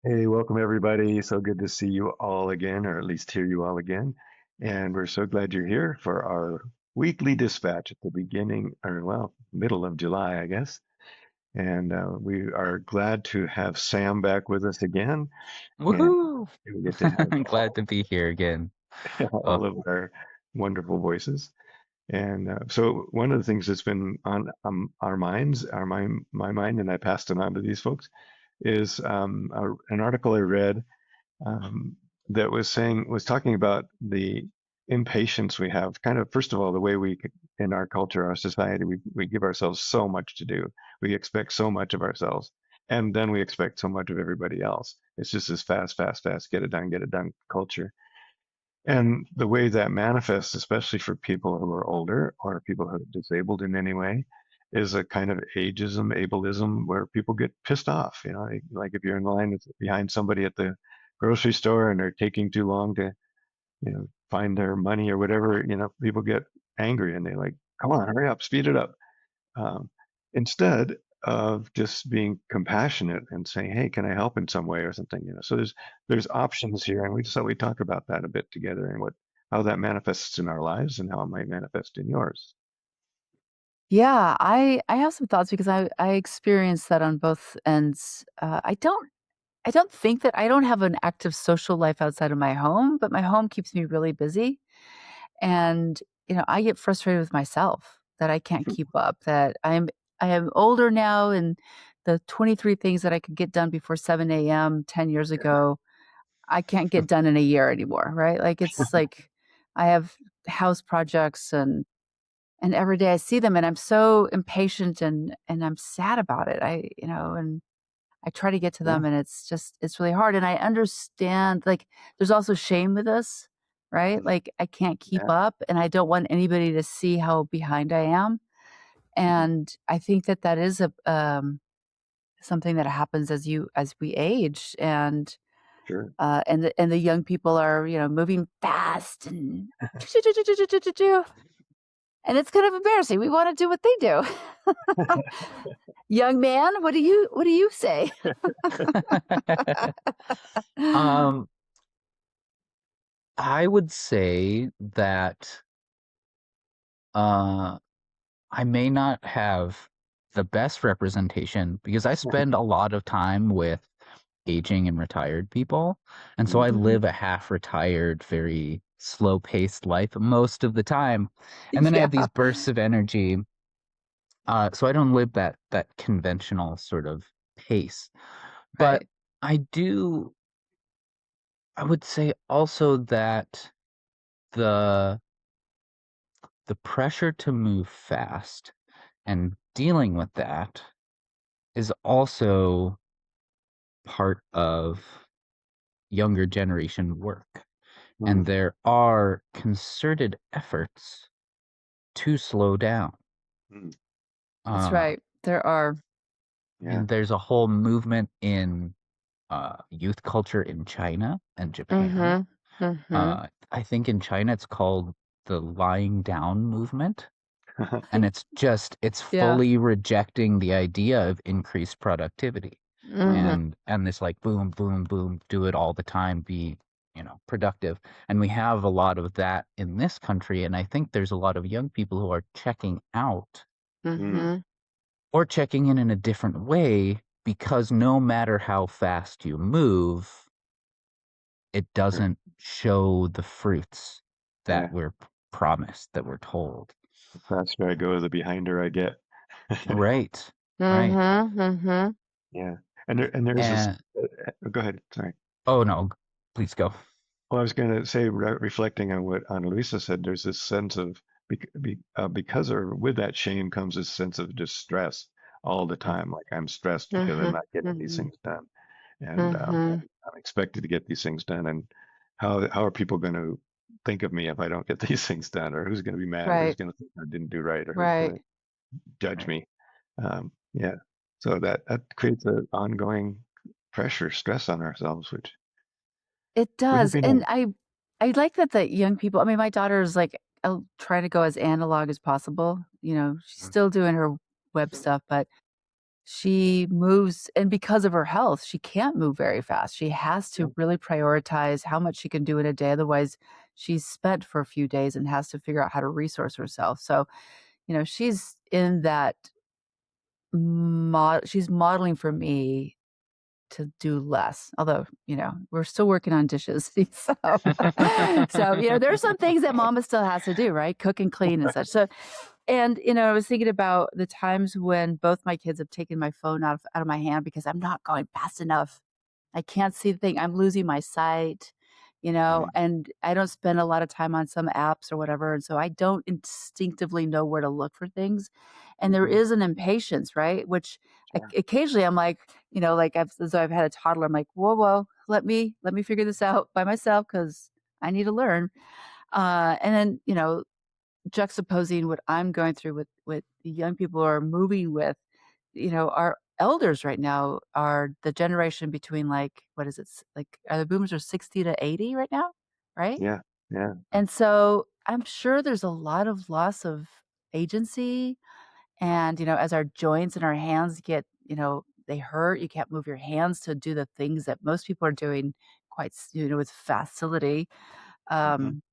Hey, welcome everybody. So good to see you all again, or at least hear you all again. And we're so glad you're here for our weekly dispatch at the beginning, or well, middle of July, I guess. And we are glad to have Sam back with us again, and Woohoo! we get to have Glad to be here again. Uh, all of our wonderful voices. And so one of the things that's been on our minds, my mind, and I passed it on to these folks, is an article I read um, that was talking about the impatience we have. Kind of, first of all, the way in our culture, our society, we give ourselves so much to do. We expect so much of ourselves, and then we expect so much of everybody else. It's just this fast, fast, fast, get it done culture. And the way that manifests, especially for people who are older or people who are disabled in any way, is a kind of ageism, ableism, where people get pissed off. You know, like if you're in line behind somebody at the grocery store and they're taking too long to, find their money or whatever, people get angry and they like, come on, hurry up, speed it up. Um, Instead of just being compassionate and saying, "Hey, can I help in some way or something?" So there's options here, and we just thought we'd talk about that a bit together and what how that manifests in our lives and how it might manifest in yours. Yeah, I have some thoughts because I experience that on both ends. I don't think that I don't have an active social life outside of my home, but my home keeps me really busy, and I get frustrated with myself that I can't keep up. That I am older now, and the 23 things that I could get done before 7 a.m. 10 years ago, I can't get done in a year anymore. Right? Like it's like I have house projects and every day I see them and I'm so impatient and I'm sad about it. And I try to get to Yeah, them and it's really hard. And I understand like there's also shame with this, right? Like I can't keep yeah, up and I don't want anybody to see how behind I am. mhm, And I think that that is a something that happens as we age sure. and the young people are, moving fast and and it's kind of embarrassing. We want to do what they do. Young man, what do you say? um, I would say that uh, I may not have the best representation because I spend a lot of time with aging and retired people. And so Mhm, I Mhm. live a half retired, very slow paced life most of the time. And then I Yeah, have these bursts of energy. So I don't live that conventional sort of pace. But right. I do I would say also that the the pressure to move fast and dealing with that is also part of younger generation work. And mm, there are concerted efforts to slow down. mm, That's Uh, right. There are. yeah. and there's a whole movement in youth culture in China and Japan. Mhm. Mhm. I think in China it's called the lying down movement. And it's Yeah. fully rejecting the idea of increased productivity Mhm. Mm, and this like boom, boom, boom, do it all the time, be, productive. And we have a lot of that in this country. And I think there's a lot of young people who are checking out mm, Mhm. or checking in a different way because no matter how fast you move, it sure. doesn't show the fruits that Yeah. we're promised, that we're told. The faster I go, the behinder I get. Right. Right. Mhm. Mhm. Yeah. And there's this. And Go ahead. Sorry. oh no, please go. Well, I was going to say, reflecting on what Ana Luisa said, there's this sense of because or with that shame comes this sense of distress all the time. Like I'm stressed because I'm Mhm. not getting these Mhm. things done, and Mhm. I'm expected to get these things done. And how are people going to think of me if I don't get these things done, or who's going to be mad, or who's Right. going to think I didn't do right, or who's going Right. to judge Right. me? Yeah. So that creates an ongoing pressure, stress on ourselves, which It wouldn't does. be And nice. I like that the young people, I mean, my daughter's like, I'll try to go as analog as possible. She's still doing her web stuff, but she moves, and because of her health, she can't move very fast. She has Yeah. to really prioritize how much she can do in a day. Otherwise, she's spent for a few days and has to figure out how to resource herself. So, she's in that she's modeling for me to do less. Although, we're still working on dishes. So, there's some things that mama still has to do, right? Cook and clean and such. So, and, I was thinking about the times when both my kids have taken my phone out of my hand because I'm not going fast enough. I can't see the thing. I'm losing my sight, Mm, and I don't spend a lot of time on some apps or whatever. And so I don't instinctively know where to look for things. And there mhm. is an impatience, right? Which Sure. occasionally I'm like, like as I've had a toddler, I'm like, whoa, whoa, let me figure this out by myself because I need to learn. And then, juxtaposing what I'm going through with the young people are moving with, our elders right now are the generation between like what is it? Like are the boomers are 60 to 80 right now, right? Yeah. Yeah. And so I'm sure there's a lot of loss of agency and as our joints and our hands get, they hurt, you can't move your hands to do the things that most people are doing quite, with facility. Hmm. Um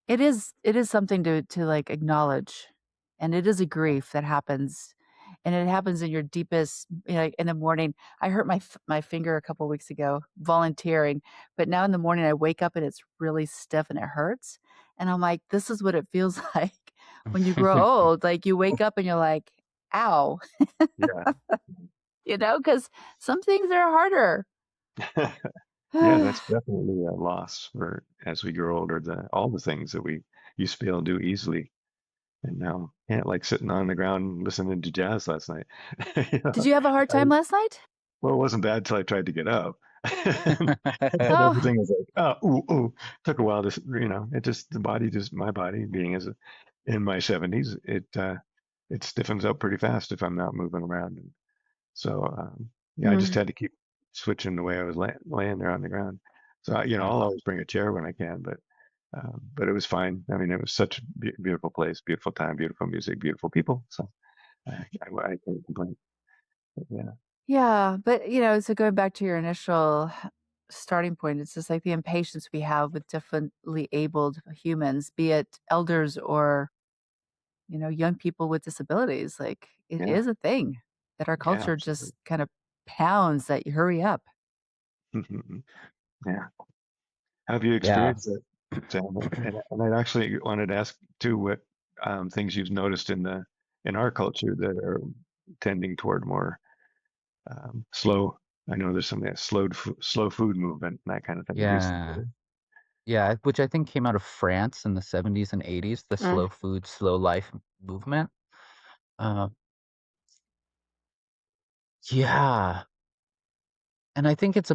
it is something to, like, acknowledge, and it is a grief that happens, and it happens in your deepest like, in the morning. I hurt my finger a couple weeks ago volunteering, but now in the morning, I wake up and it's really stiff and it hurts, and I'm like, "This is what it feels like when you grow old." Like, you wake up and you're like, "Ow," Yeah. because some things are harder. Yeah, that's definitely a loss for as we grow older, all the things that we used to be able to do easily and now can't, like sitting on the ground listening to jazz last night. You Did know, you have a hard I, time last night? well, it wasn't bad till I tried to get up. And then Oh, everything was like, oh, ooh, ooh. Took a while to, it just, the body just, my body being in my 70s, it stiffens up pretty fast if I'm not moving around. So yeah, I just mm, had to keep switching the way I was laying there on the ground. So I'll Oh, always bring a chair when I can, but it was fine. I mean, it was such a beautiful place, beautiful time, beautiful music, beautiful people. So I can't complain. But yeah, yeah, but, so going back to your initial starting point, it's just like the impatience we have with differently abled humans, be it elders or, young people with disabilities. Like, it yeah, is a thing that our yeah, culture absolutely. just kind of pounds that you hurry up. Yeah. Have you yeah. experienced it, Sam? And I actually wanted to ask too what things you've noticed in our culture that are tending toward more slow. I know there's some that slow food movement and that kind of thing Yeah. recently. Yeah, which I think came out of France in the 70s and 80s, the Mm. slow food, slow life movement. Uh, yeah. And I think it's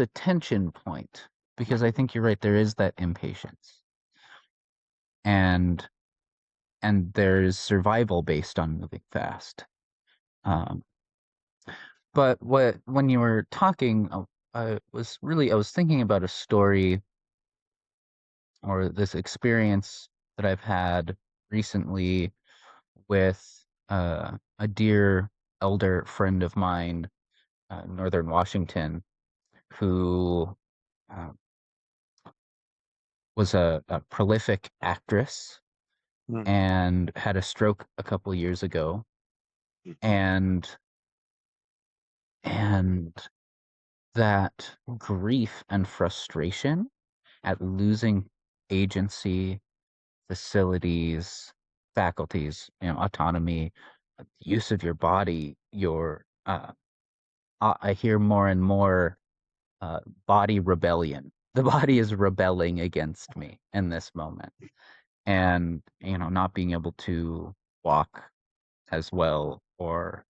a tension point because I think you're right, there is that impatience. And there's survival based on moving fast. Um, but when you were talking, I was thinking about a story or this experience that I've had recently with a dear elder friend of mine, Northern Washington, who uh, was a prolific actress Mm, and had a stroke a couple years ago, mhm, and and that grief and frustration at losing agency, facilities, faculties, autonomy, use of your body, your I hear more and more uh, body rebellion. The body is rebelling against me in this moment, and not being able to walk as well or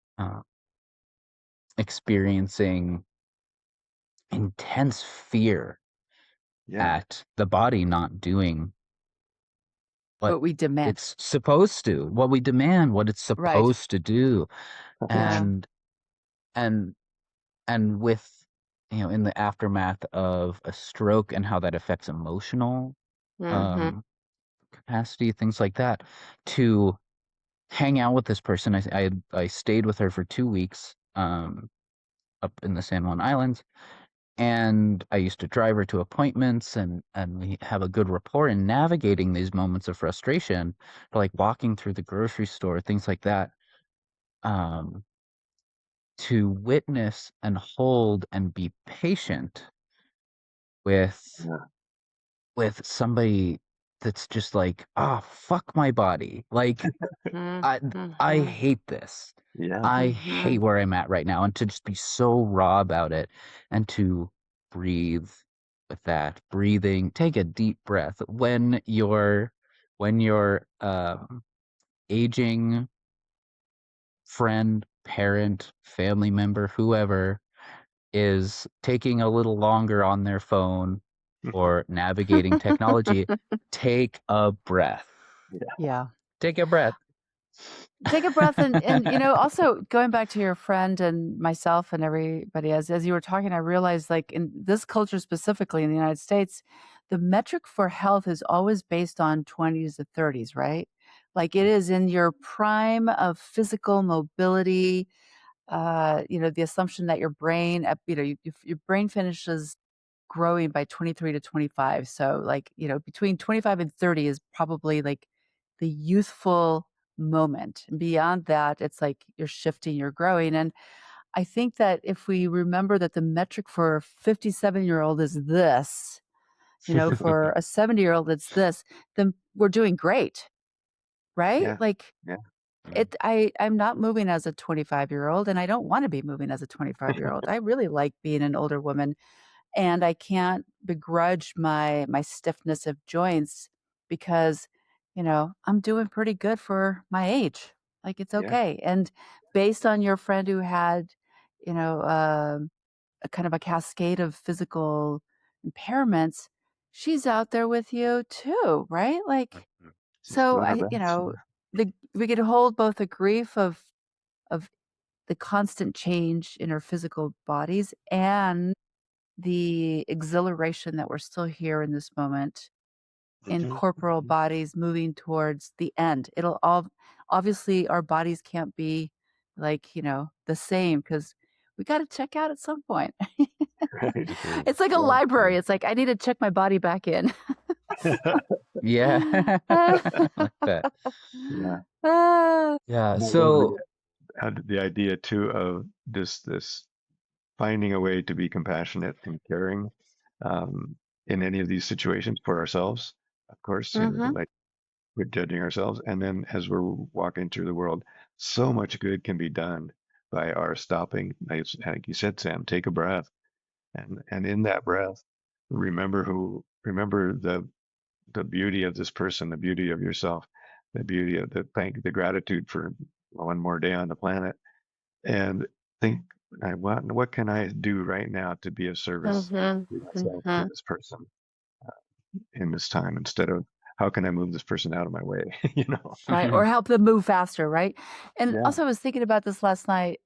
experiencing intense fear yeah, at the body not doing what What we demand. it's supposed to, what we demand, what it's Right. supposed to do, Yeah. and and with in the aftermath of a stroke and how that affects emotional Mhm. um capacity, things like that, to hang out with this person. I stayed with her for 2 weeks um, up in the San Juan Islands, and I used to drive her to appointments, and we have a good rapport in navigating these moments of frustration, like walking through the grocery store, things like that. Um, to witness and hold and be patient with Yeah. somebody that's just like, oh, fuck my body. Like, I I Mhm. hate this. Yeah. I Mhm. hate where I'm at right now, and to just be so raw about it, and to breathe with that. Breathing, take a deep breath when your aging friend, parent, family member, whoever is taking a little longer on their phone or navigating technology, take a breath. Yeah. Yeah. Take a breath. Take a breath and also going back to your friend and myself and everybody as you were talking, I realized like in this culture specifically in the United States, the metric for health is always based on 20s to 30s, right? Like it is in your prime of physical mobility, the assumption that your brain, your brain finishes growing by 23 to 25. So like, between 25 and 30 is probably like the youthful moment. And beyond that, it's like you're shifting, you're growing. And I think that if we remember that the metric for a 57-year-old is this, for a 70-year-old it's this, then we're doing great, right? Yeah. Like Yeah. I'm not moving as a 25-year-old and I don't want to be moving as a 25-year-old. I really like being an older woman and I can't begrudge my stiffness of joints because, I'm doing pretty good for my age. Like it's Yeah. okay. And based on your friend who had, you know, a kind of a cascade of physical impairments, she's out there with you too, right? Like, She's so doing her best. Yeah. we could hold both the grief of the constant change in our physical bodies and the exhilaration that we're still here in this moment in Mhm. corporal Mhm. bodies moving towards the end. It'll all obviously our bodies can't be like, the same because we got to check out at some point. Right. Right. It's like a Yeah. library. It's like I need to check my body back in. Yeah. Yeah. I like that. Yeah. Yeah. And I love So, the idea too of this finding a way to be compassionate and caring um, in any of these situations for ourselves, of course, Mhm. like we're judging ourselves, and then as we're walking through the world, so much good can be done by our stopping. Like you said, Sam, take a breath, and in that breath, remember the beauty of this person, the beauty of yourself, the beauty of the gratitude for one more day on the planet, and think, what can I do right now to be of service Mhm. to myself, to Mhm. this person in this time, instead of how can I move this person out of my way, you know? Right, or help them move faster, right? And Yeah. also, I was thinking about this last night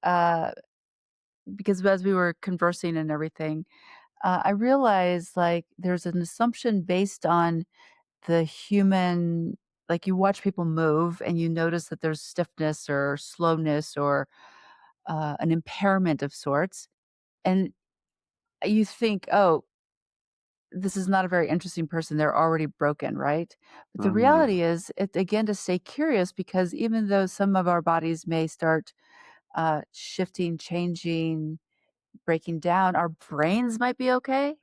because as we were conversing and everything, I realized like there's an assumption based on the human. Like you watch people move and you notice that there's stiffness or slowness or an impairment of sorts, and you think, oh, this is not a very interesting person. They're already broken, right? But the Yeah. reality is, again, to stay curious because even though some of our bodies may start shifting, changing, breaking down, our brains might be okay.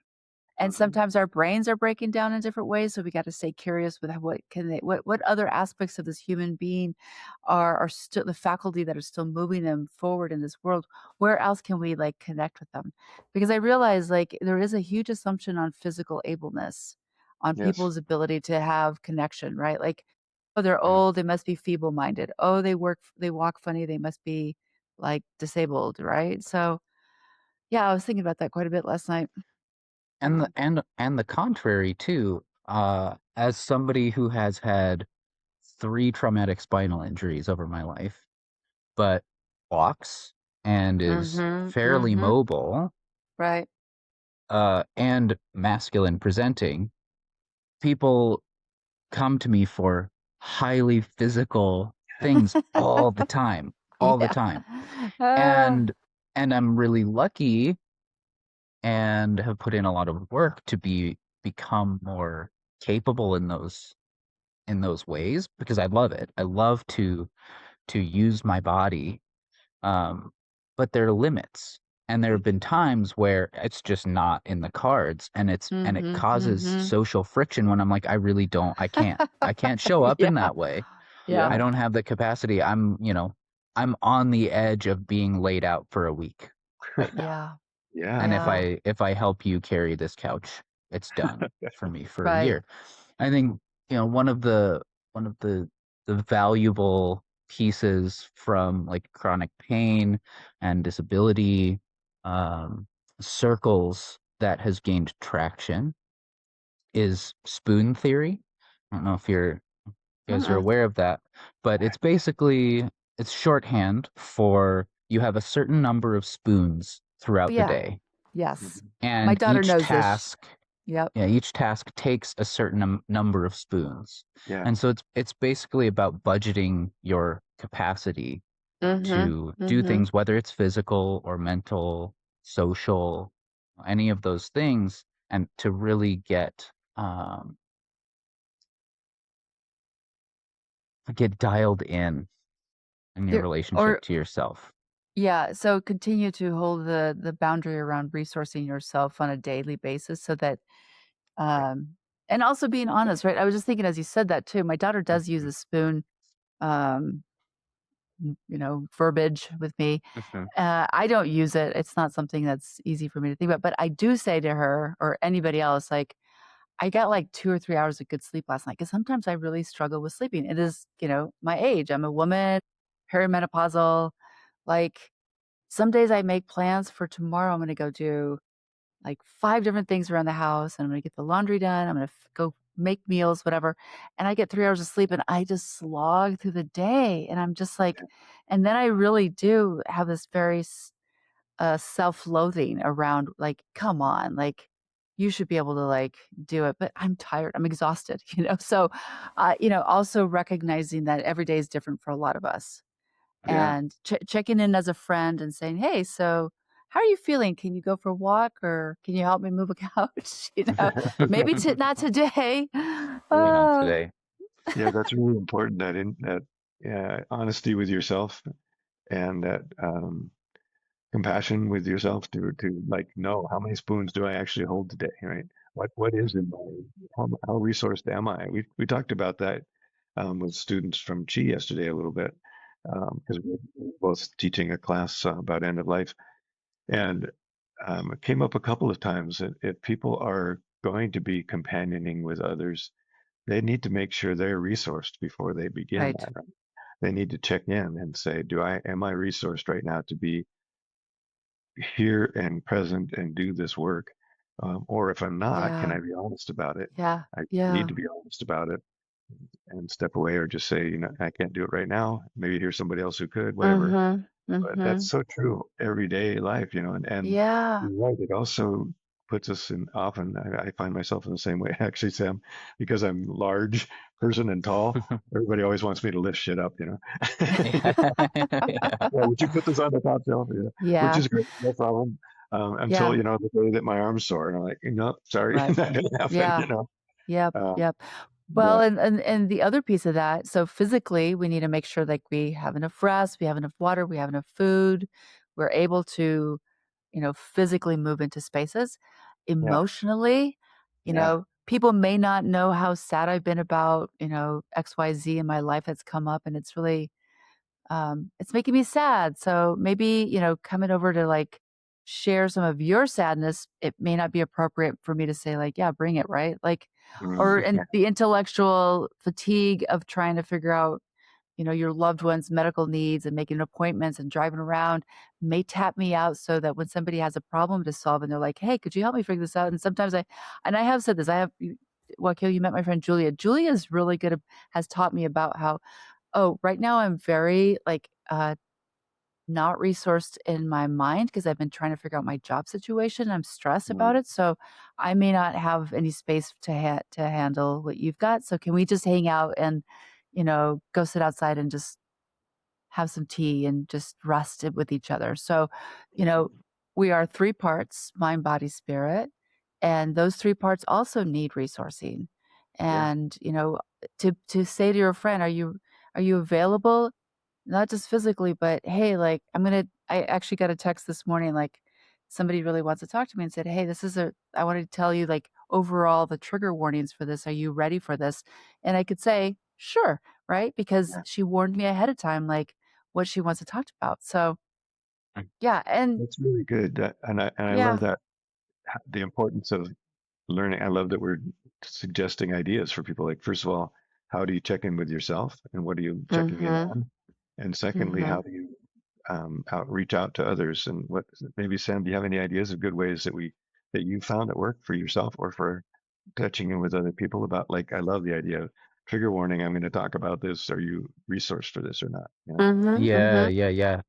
And Mhm. sometimes our brains are breaking down in different ways, so we got to stay curious with what other aspects of this human being are still the faculty that are still moving them forward in this world. Where else can we like connect with them? Because I realize like there is a huge assumption on physical ableness, on Yes. people's ability to have connection, right? Like, oh, they're Mhm. old, they must be feeble-minded. Oh, they walk funny, they must be like disabled, right? So yeah, I was thinking about that quite a bit last night. and the contrary too. As somebody who has had 3 traumatic spinal injuries over my life, but walks and is Mhm. fairly Mhm. mobile, Right. and masculine presenting, people come to me for highly physical things all the time, all the Yeah. time. Ah. And and I'm really lucky and have put in a lot of work to become more capable in those ways because I love it. I love to use my body, um, but there are limits. And there have been times where it's just not in the cards, and it Mhm, causes mhm. social friction when I'm like, I can't show up in Yeah, that way. yeah, I don't have the capacity. I'm on the edge of being laid out for a week right now. yeah, And Yeah. yeah, if I help you carry this couch, it's done for me for a right. year. I think, one of the valuable pieces from like chronic pain and disability um, circles that has gained traction is spoon theory. I don't know if you guys are Mm-mm. aware of that, but it's shorthand for you have a certain number of spoons throughout the Yeah, day, yes. Mhm. My and daughter knows this. Yep. each task takes a certain number of spoons. Yeah. And so it's basically about budgeting your capacity Mhm, to do mhm. things, whether it's physical or mental, social, any of those things, and to really um, get dialed in your There relationship or to yourself. yeah, so continue to hold the boundary around resourcing yourself on a daily basis so that um and also being honest, right? I was just thinking as you said that too. My daughter does use Mhm. a spoon um verbiage with me. Mhm. I don't use it. It's not something that's easy for me to think about, but I do say to her or anybody else, like, I got like 2 or 3 hours of good sleep last night because sometimes I really struggle with sleeping. It is, my age. I'm a woman, perimenopausal. Like, some days I make plans for tomorrow. I'm gonna go do like 5 different things around the house, and I'm gonna get the laundry done. I'm gonna go make meals, whatever, and I get 3 hours of sleep, and I just slog through the day, and I'm just like and then I really do have this very self-loathing around, like, "Come on, like, you should be able to, like, do it," but I'm tired, I'm exhausted, So, also recognizing that every day is different for a lot of us Yeah. and checking in as a friend and saying, "Hey, so how are you feeling? Can you go for a walk or can you help me move a couch?" Maybe not today. Maybe not Oh, today. Yeah, that's really important that honesty with yourself and that compassion with yourself to like know how many spoons do I actually hold today, right? What is in my how resourced am I? We talked about that with students from Chi yesterday a little bit because we were both teaching a class about end of life, and it came up a couple of times that if people are going to be companioning with others, they need to make sure they're resourced before they begin right. that. Right? They need to check in and say, am I resourced right now to be here and present and do this work? Or if I'm not, can Yeah. I be honest about it? Yeah. I need Yeah. to be honest about it and step away or just say, I can't do it right now. Maybe here's somebody else who could, whatever. Mhm. But that's Mhm. so true everyday life, and Yeah. you're right. It also puts us in often, I find myself in the same way, actually, Sam, because I'm large person and tall. Everybody always wants me to lift shit up. Yeah. Yeah. Yeah, would you put this on the top shelf? Yeah, which Yeah. is great, no problem. Until, Yeah. the day that my arm's sore, and I'm like, no, sorry, Right. not gonna happen, Yeah. Yep. Um, Yep. Well, but and the other piece of that, so physically, we need to make sure like we have enough rest, we have enough water, we have enough food, we're able to, physically move into spaces. yeah, Emotionally, yeah, people may not know how sad I've been about, XYZ in my life that's come up, and it's making me sad. So maybe, coming over to like share some of your sadness, it may not be appropriate for me to say like, yeah, bring it, right? Like, or yeah, and the intellectual fatigue of trying to figure out, your loved one's medical needs and making appointments and driving around may tap me out so that when somebody has a problem to solve and they're like, hey, could you help me figure this out? And sometimes I have said this, Wakil, you met my friend Julia. Julia's really good, has taught me about how, oh, right now I'm very like, not resourced in my mind because I've been trying to figure out my job situation. I'm stressed about mm, it, so I may not have any space to handle what you've got. So can we just hang out and, go sit outside and just have some tea and just rest it with each other. So, you know, we are three parts, mind, body, spirit, and those three parts also need resourcing. Yeah. And, to say to your friend, are you available? Not just physically, but, "Hey, like, I actually got a text this morning, like, somebody really wants to talk to me and said, "Hey, I wanted to tell you, like, overall the trigger warnings for this. Are you ready for this?" And I could say, "Sure," right? Because Yeah. she warned me ahead of time, like, what she wants to talk about. So, yeah, and That's really good. And I yeah. love that the importance of learning. I love that we're suggesting ideas for people. Like, first of all, how do you check in with yourself, and what are you checking in Mhm, on? And secondly, mhm. how do you reach out to others? And what maybe Sam, do you have any ideas of good ways that you found at work for yourself or for touching in with other people about? Like, I love the idea of trigger warning. I'm going to talk about this. Are you resourced for this or not? Yeah. Mhm, Yeah, mhm. yeah, yeah.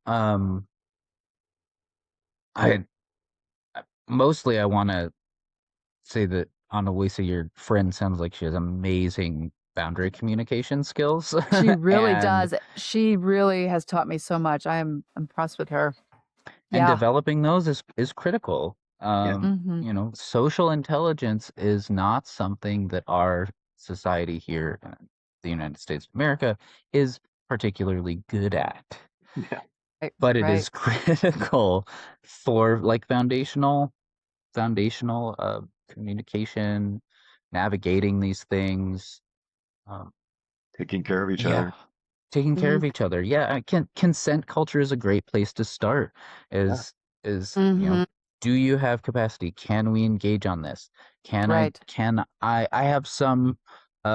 I mostly I want to say that Annalisa, your friend, sounds like she has amazing boundary communication skills, She really and does. She really has taught me so much. I am impressed with her. Yeah. developing those is critical. Yeah. Mhm, Social intelligence is not something that our society here in the United States of America is particularly good at, Yeah. right, but it right. is critical for like foundational communication, navigating these things. Um, Taking care of each yeah, other. taking care Mm, of each other. Yeah, consent culture is a great place to start. Yeah. Is mhm. do you have capacity? Can we engage on this? Right. Can I have some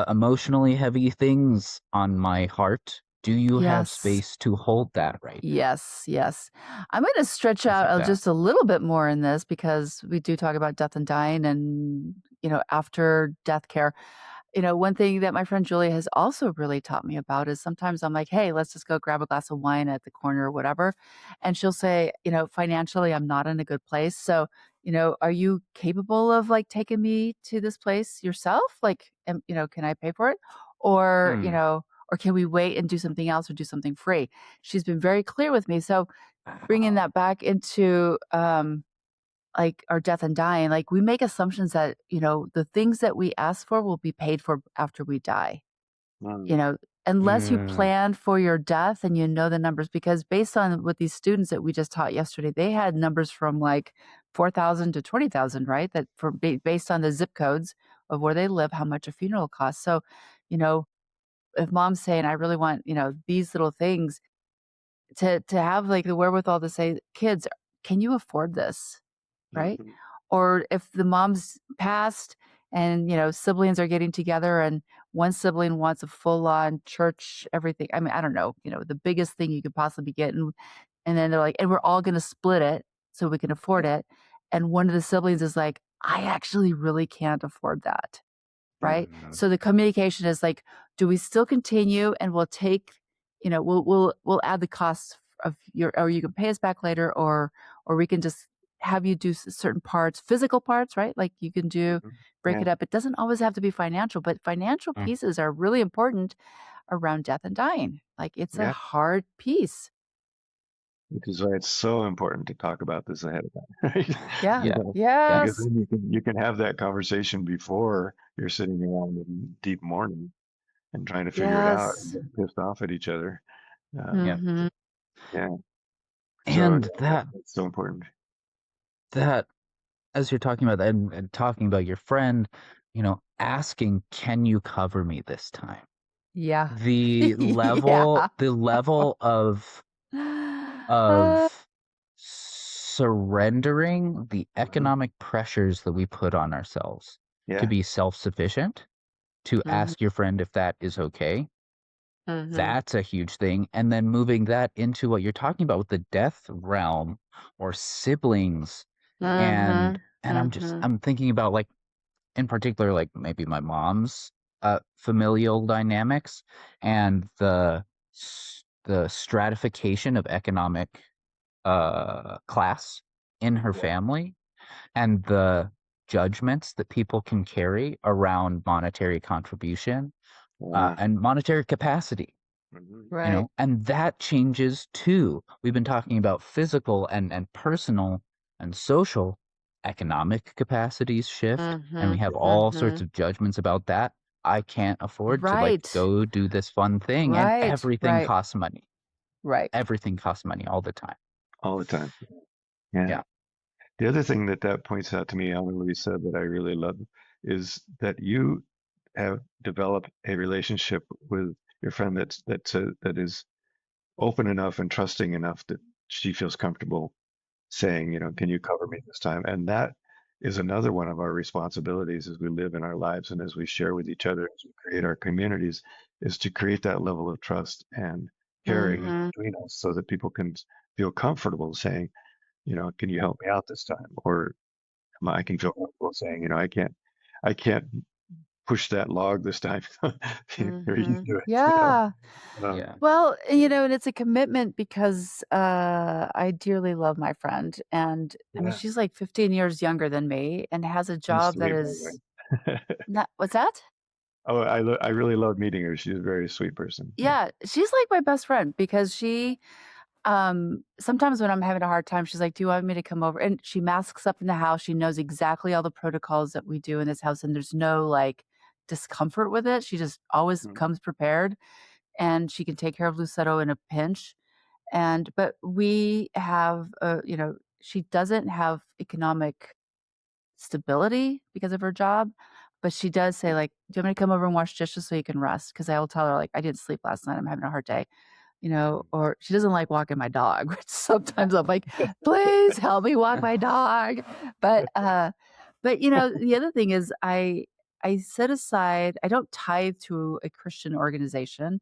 emotionally heavy things on my heart? Do you have Yes. space to hold that right now? Yes, yes. I'm gonna stretch Things out, like that. just a little bit more in this because we do talk about death and dying and, after death care. One thing that my friend Julia has also really taught me about is sometimes I'm like, "Hey, let's just go grab a glass of wine at the corner or whatever." And she'll say, "Financially, I'm not in a good place. So, are you capable of like taking me to this place yourself? Like, can I pay for it? Or, Hmm. or can we wait and do something else or do something free?" She's been very clear with me. So, bringing that back into like our death and dying, like we make assumptions that, the things that we ask for will be paid for after we die, you Mm. know, unless you Mm, plan for your death and you know the numbers, because based on what these students that we just taught yesterday, they had numbers from like 4,000 to 20,000, right? That based on the zip codes of where they live, how much a funeral costs. So, you know, if mom's saying, I really want, these little things to have like the wherewithal to say, kids, can you afford this? Right? Mhm. Or if the mom's passed and, siblings are getting together and one sibling wants a full-on church, everything. I mean, I don't know, the biggest thing you could possibly get. And then they're like, and we're all going to split it so we can afford it. And one of the siblings is like, I actually really can't afford that. Yeah. Right? So the communication is like, do we still continue and we'll take, we'll add the costs of your, or you can pay us back later, or we can just have you do certain parts, physical parts, right? Like you can Mhm. break Yeah. it up. It doesn't always have to be financial, but financial mm, pieces are really important around death and dying. Like it's a Yeah. hard piece. Which is why it's so important to talk about this ahead of time, right? Yeah. yeah, Because yeah, because Yes. then you can have that conversation before you're sitting around in deep mourning and trying to figure it out and Yes. getting pissed off at each other. yeah. Mhm. Yeah. So And yeah, that's so important. that as you're talking about that and talking about your friend, asking, can you cover me this time? Yeah. The Yeah. level, the level Uh, of surrendering the Hmm. economic pressures that we put on ourselves to Yeah. be self-sufficient, to mhm, ask your friend if that is okay. mhm, That's a huge thing. And then moving that into what you're talking about with the death realm or siblings. And mhm, mhm, I'm thinking about like in particular, like maybe my mom's familial dynamics and the stratification of economic class in her Yeah. family and the judgments that people can carry around monetary contribution Yeah. and monetary capacity. Mhm. Right. And that changes too. We've been talking about physical and personal and social. Economic capacities shift, and we Mhm. have all sorts Mhm. of judgments about that. I can't afford to like Right. go do this fun thing, and Right. everything Right. costs money. Right. Everything costs money all the time. All the time. Yeah. Yeah. The other thing that points out to me, Anna Louise said that I really love is that you have developed a relationship with your friend that is open enough and trusting enough that she feels comfortable saying, can you cover me this time? And that is another one of our responsibilities as we live in our lives and as we share with each other, as we create our communities, is to create that level of trust and caring Mhm. between us so that people can feel comfortable saying, can you help me out this time? Or I can feel comfortable saying, I can't push that log this time. Here, you Mhm. do it. Yeah. Yeah. Well, and it's a commitment because I dearly love my friend, and I mean Yeah, she's like 15 years younger than me and has a she's job that sweet, by is the way. not what's that? Oh, I really love meeting her. She's a very sweet person. Yeah. Yeah, she's like my best friend because she sometimes when I'm having a hard time, she's like, "Do you want me to come over?" And she masks up in the house. She knows exactly all the protocols that we do in this house, and there's no like discomfort with it. She just always Mm, comes prepared, and she can take care of Lucetto in a pinch. And but we have, she doesn't have economic stability because of her job, but she does say like, "Do you want me to come over and wash dishes so you can rest?" Because I will tell her like, "I didn't sleep last night. I'm having a hard day." Or she doesn't like walking my dog, which sometimes I'm like, "Please help me walk my dog." But, the other thing is I set aside I don't tithe to a Christian organization,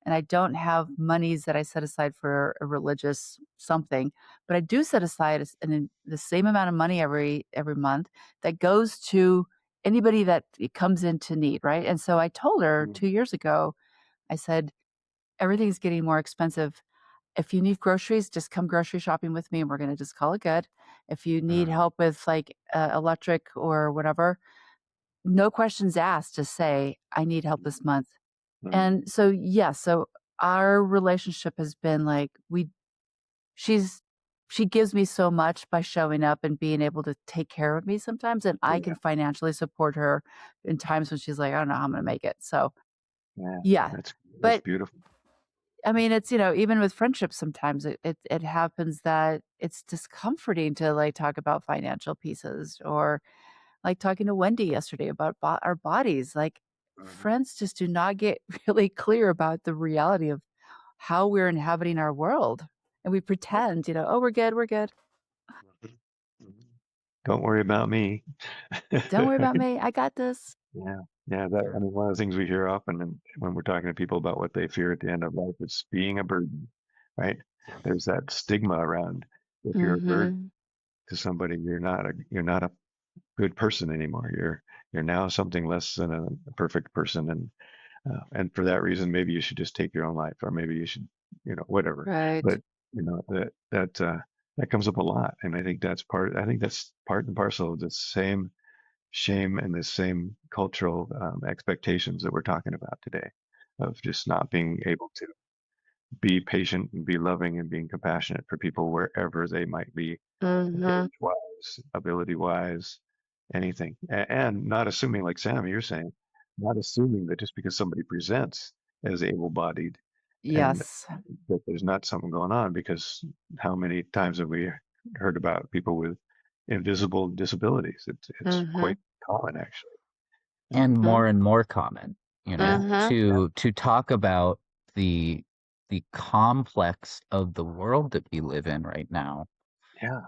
and I don't have monies that I set aside for a religious something, but I do set aside the same amount of money every month that goes to anybody that it comes into need, right? And so I told her mm, 2 years ago, I said, "Everything's getting more expensive. If you need groceries, just come grocery shopping with me and we're gonna just call it good. If you need uh, help with, like, electric or whatever, no questions asked, just say, 'I need help this month.'" mm, And so, yeah, so our relationship has been, like, she's she gives me so much by showing up and being able to take care of me sometimes, and I can yeah, financially support her in times when she's like, "I don't know how I'm gonna make it." So, yeah. yeah. That's But beautiful. I mean, it's, even with friendships, sometimes it happens that it's discomforting to like talk about financial pieces or like talking to Wendy yesterday about our bodies. Like Mhm, friends just do not get really clear about the reality of how we're inhabiting our world. And we pretend, oh, we're good, we're good. mhm, mhm. Don't worry about me. Don't worry about me. I got this. Yeah, yeah. I mean, one of the things we hear often, and when we're talking to people about what they fear at the end of life, is being a burden, right? There's that stigma around if you're a burden Mm-hmm. to somebody, you're not a good person anymore. You're now something less than a perfect person, and for that reason, maybe you should just take your own life, or maybe you should, whatever. Right. But that comes up a lot, and I think that's part. I think that's part and parcel of the same shame and the same cultural expectations that we're talking about today, of just not being able to be patient and be loving and being compassionate for people wherever they might be, Mm-hmm. age-wise, ability-wise, anything. And not assuming, like Sam, you're saying, not assuming that just because somebody presents as able-bodied and Yes. that there's not something going on, because how many times have we heard about people with invisible disabilities? It's Mm-hmm. quite common, actually. Mm-hmm. And more common, Yeah. Mm-hmm. to talk about the complex of the world that we live in right now. Yeah.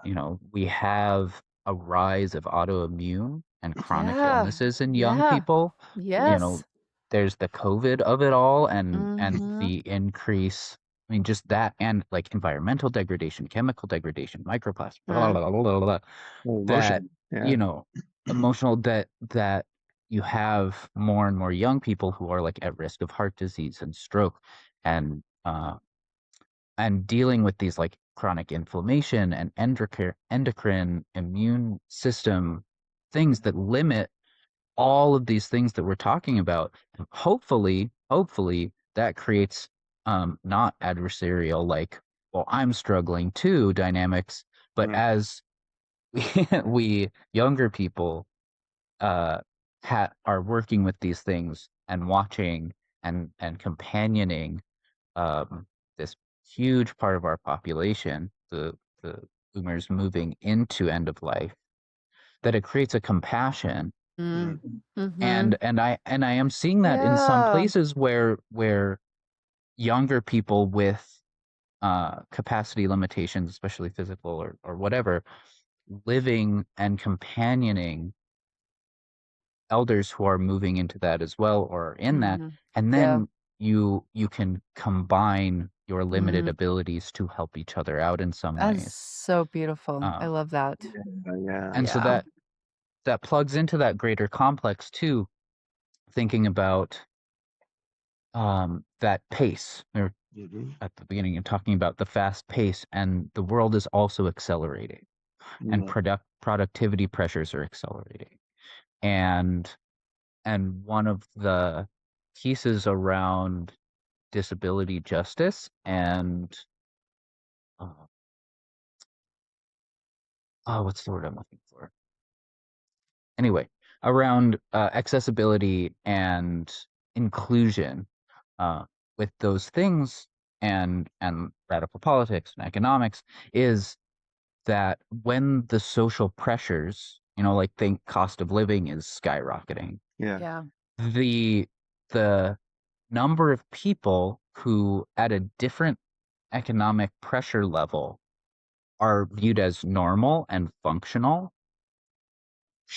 We have a rise of autoimmune and chronic Yeah. illnesses in young Yeah. people. You know, Yes. there's the COVID of it all, and Mhm. the increase. I mean, just that, and like environmental degradation, chemical degradation, microplastic, blah, Mm. blah, blah, blah, blah, Well, that, emotional. Yeah. you know, emotional that you have more and more young people who are like at risk of heart disease and stroke, and dealing with these like chronic inflammation and endocrine immune system things that limit all of these things that we're talking about. Hopefully that creates not adversarial, like, well, I'm struggling too dynamics, but Mm, as we younger people uh, are working with these things and watching and companioning this huge part of our population, the boomers moving into end of life, that it creates a compassion. Mm. mhm. Mm-hmm. And I am seeing that in some Yeah. places where younger people with capacity limitations, especially physical or whatever, living and companioning elders who are moving into that as well or are in that, Mm-hmm. and Yeah. then you can combine your limited Mm. abilities to help each other out in some That's ways. so beautiful. I Um, love that. Yeah. and so Yeah. that plugs into that greater complex too, thinking about that pace. We were Hmm. at the beginning and talking about the fast pace, and the world is also accelerating, and Yeah. productivity pressures are accelerating. And one of the pieces around disability justice and uh, oh, what's the word I'm looking for? Anyway, around accessibility and inclusion, uh, with those things and radical politics and economics, is that when the social pressures, like think cost of living is skyrocketing, Yeah. Yeah. the the number of people who at a different economic pressure level are viewed as normal and functional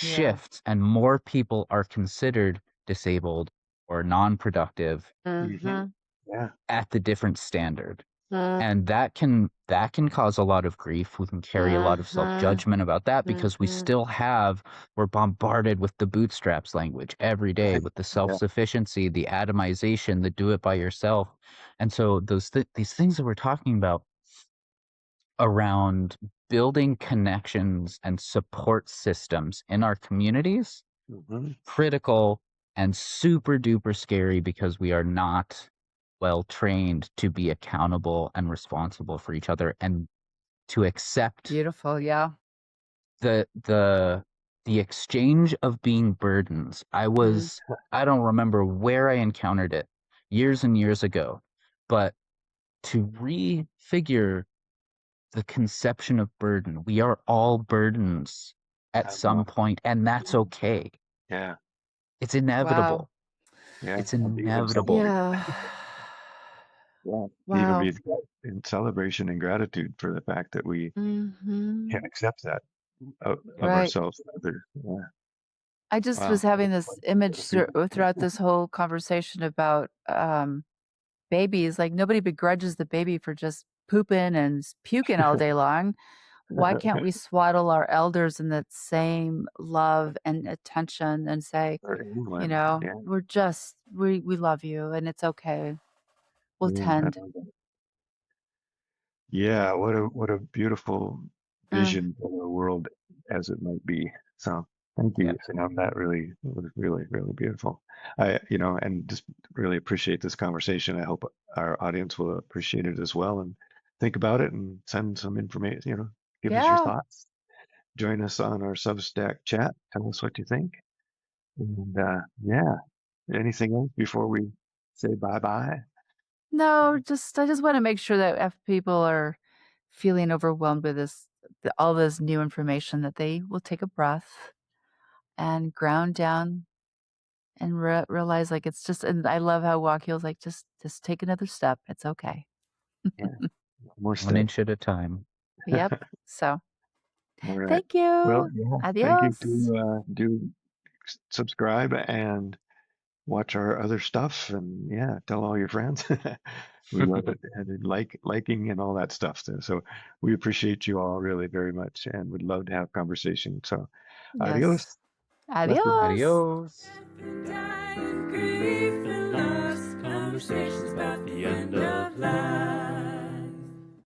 Yeah. shifts, and more people are considered disabled or non-productive Hmm. Mm-hmm. Yeah. at the different standard. Mm-hmm. And that can cause a lot of grief. We can carry a lot of Mm-hmm. self-judgment about that because Mm-hmm. we're bombarded with the bootstraps language every day, Right. with the Yeah. self-sufficiency, the atomization, the do it by yourself. And so these things that we're talking about around building connections and support systems in our communities, Hmm. critical and super duper scary because we are not well trained to be accountable and responsible for each other and to accept Beautiful. Yeah. the the the exchange of being burdens. Mm. I don't remember where I encountered it years and years ago, but to refigure the conception of burden. We are all burdens at some point, and that's okay. Yeah. It's Wow. inevitable. Yeah. It's And even inevitable. celebrate. Yeah. Yeah. Even Wow. be in celebration and gratitude for the fact that we Mm-hmm. can accept that of Right. ourselves. And others. Yeah. I just was Wow. having this image Yeah. throughout this whole conversation about babies. Like nobody begrudges the baby for just pooping and puking all day long. Why can't we swaddle our elders in that same love and attention and say, Or anyone. Yeah. we love you and it's okay. We'll Yeah. tend. Yeah, what a beautiful Mm, vision of the world as it might be. So thank Yeah. you, Sam. That really was really, really beautiful. And just really appreciate this conversation. I hope our audience will appreciate it as well and think about it and send some information, give us your yeah. thoughts. Join us on our Substack chat. Tell us what you think. And yeah, anything else before we say bye-bye? No, just I just want to make sure that if people are feeling overwhelmed with all this new information, that they will take a breath and ground down and realize like it's just. And I love how Wakil's like just take another step. It's okay. Yeah, more One steps. inch at a time. Yep. So All right. thank Well, you. yeah, thank you Adios. to do subscribe and watch our other stuff and yeah, tell all your friends. We love it and liking and all that stuff. So we appreciate you all really very much and would love to have conversation. So adios. Yes. Blessings. Adios. Adios. Grief and loss, conversations about the end of life.